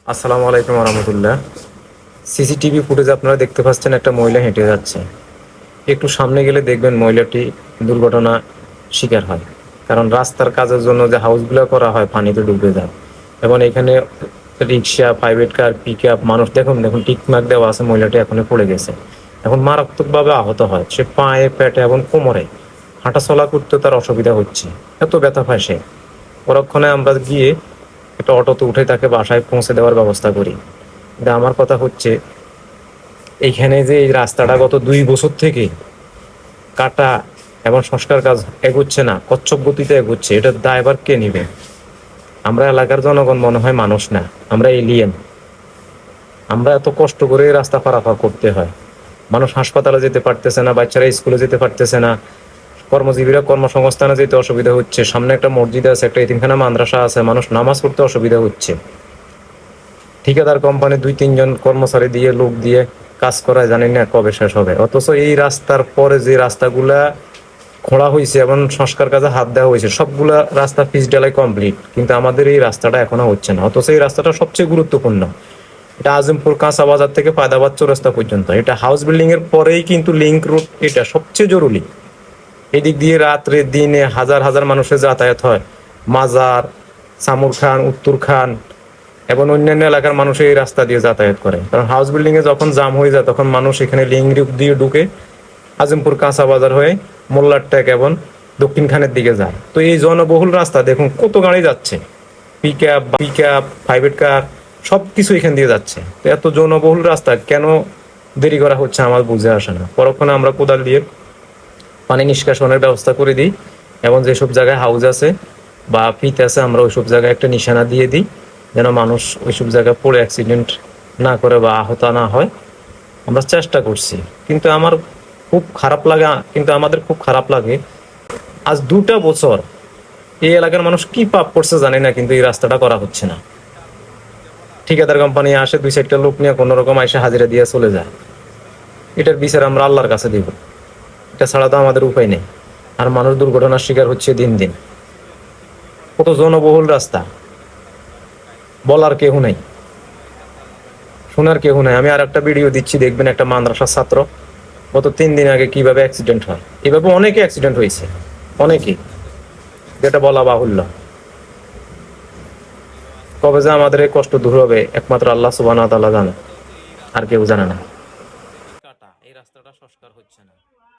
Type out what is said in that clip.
আসসালামু আলাইকুম রহমতুল্লাহ। সিসিটিভি ফুটেজে আপনারা দেখতে পাচ্ছেন একটা মহিলা হেঁটে যাচ্ছে। একটু সামনে গেলে দেখবেন মহিলাটি দুর্ঘটনা শিকার হয়। কারণ রাস্তার কাজের জন্য যে হাউসগুলো করা হয় পানিতে ডুবে যায়। এবং এখানে রিক্সা, প্রাইভেট কার, পিক আপ, মানুষ দেখুন দেখুন টিকমার্ক দেওয়া আছে, মহিলাটি এখনো পড়ে গেছে। এখন মারাত্মকভাবে আহত হয়, সে পায়ে, পেটে এবং কোমরে হাঁটা চলা করতে তার অসুবিধা হচ্ছে, এত ব্যথা পায় সে। পরক্ষণে আমরা গিয়ে একটা অটোতে উঠে তাকে বাসায় পৌঁছে দেওয়ার ব্যবস্থা করি। কিন্তু আমার কথা হচ্ছে, এইখানে যে এই রাস্তাটা গত 2 বছর থেকে কাটা এবং সংস্কার কাজ এগোচ্ছে না, কচ্ছপ গতিতে এগোচ্ছে, এটার দায়ভার কে নিবে? আমরা এলাকার জনগণ মনে হয় মানুষ না, আমরা এলিয়েন। আমরা এত কষ্ট করে এই রাস্তা পারাপার করতে হয়। মানুষ হাসপাতালে যেতে পারতেছে না, বাচ্চারা স্কুলে যেতে পারতেছে না, কর্মজীবীরা কর্মসংস্থানে যেতে অসুবিধা হচ্ছে, সামনে একটা মসজিদ আছে, একটা এতিমখানা মাদ্রাসা আছে, মানুষ নামাজ পড়তে অসুবিধা হচ্ছে। ঠিকাদার কোম্পানি 2-3 জন কর্মচারী দিয়ে, লোক দিয়ে কাজ করায়, জানি না কবে শেষ হবে। অথচ এই রাস্তার পরে যে রাস্তাগুলা খোঁড়া হয়েছে এবং সংস্কার কাজে হাত দেওয়া হয়েছে, সবগুলা রাস্তা পিচ ঢালাই কমপ্লিট, কিন্তু আমাদের এই রাস্তাটা এখনো হচ্ছে না। অথচ এই রাস্তাটা সবচেয়ে গুরুত্বপূর্ণ। এটা আজমপুর কাঁচা বাজার থেকে পায়দাবাদ চৌরাস্তা পর্যন্ত, এটা হাউস বিল্ডিং এর পরেই কিন্তু লিংক রোড, এটা সবচেয়ে জরুরি। এদিক দিয়ে রাত্রে দিনে হাজার হাজার মানুষের যাতায়াত হয়। মাজার, সামুর খান, উত্তর খান এবং অন্যান্য এলাকার মানুষ এই রাস্তা দিয়ে যাতায়াত করে। কারণ হাউস বিল্ডিং এ যখন জাম হয়ে যায়, তখন মানুষ এখানে লিঙ্ক দিয়ে ঢুকে আজিমপুর কাঁচা বাজার হয়ে মোল্লার ট্যাক এবং দক্ষিণ খানের দিকে যায়। তো এই জনবহুল রাস্তা দেখুন কত গাড়ি যাচ্ছে, পিক আপ, প্রাইভেট কার, সবকিছু এখান দিয়ে যাচ্ছে। তো এত জনবহুল রাস্তা কেন দেরি করা হচ্ছে আমার বুঝে আসে না। পরক্ষণে আমরা কোদাল দিয়ে পানি নিষ্কাশনের ব্যবস্থা করে দিই এবং যেসব জায়গায় হাউস আছে বা ফিত আছে, আমরা ওইসব জায়গায় একটা নিশানা দিয়ে দিই, যেন মানুষ ওইসব জায়গায় পড়ে অ্যাক্সিডেন্ট না করে বা আহত না হয়। আমরা চেষ্টা করছি, কিন্তু আমাদের খুব খারাপ লাগে। আজ 2টা বছর এই এলাকার মানুষ কি পাপ করছে জানি না, কিন্তু এই রাস্তাটা করা হচ্ছে না। ঠিকাদার কোম্পানি আসে, 2-4টা লোক নিয়ে কোনো রকম আইসা হাজিরা দিয়ে চলে যায়। এটার বিচার আমরা আল্লাহর কাছে দিব, এটা ছাড়া তো আমাদের উপায় নেই। আর মানুষ দুর্ঘটনার শিকার হচ্ছে দিন দিন। কত জনবহুল রাস্তা, বলার কেউ নেই, শোনার কেউ নেই। আমি আর একটা ভিডিও দিচ্ছি, দেখবেন একটা মাদ্রাসার ছাত্র গত 3 দিন আগে কিভাবে অ্যাক্সিডেন্ট হয়। এভাবে অনেকে অ্যাক্সিডেন্ট হয়েছে, অনেকেই, যেটা বলা বাহুল্য। কবে যে আমাদের এই কষ্ট দূর হবে একমাত্র আল্লাহ সুবহানাহু ওয়া তাআলা জানে, আর কেউ জানে না। কাটা এই রাস্তাটা সংস্কার হচ্ছে না।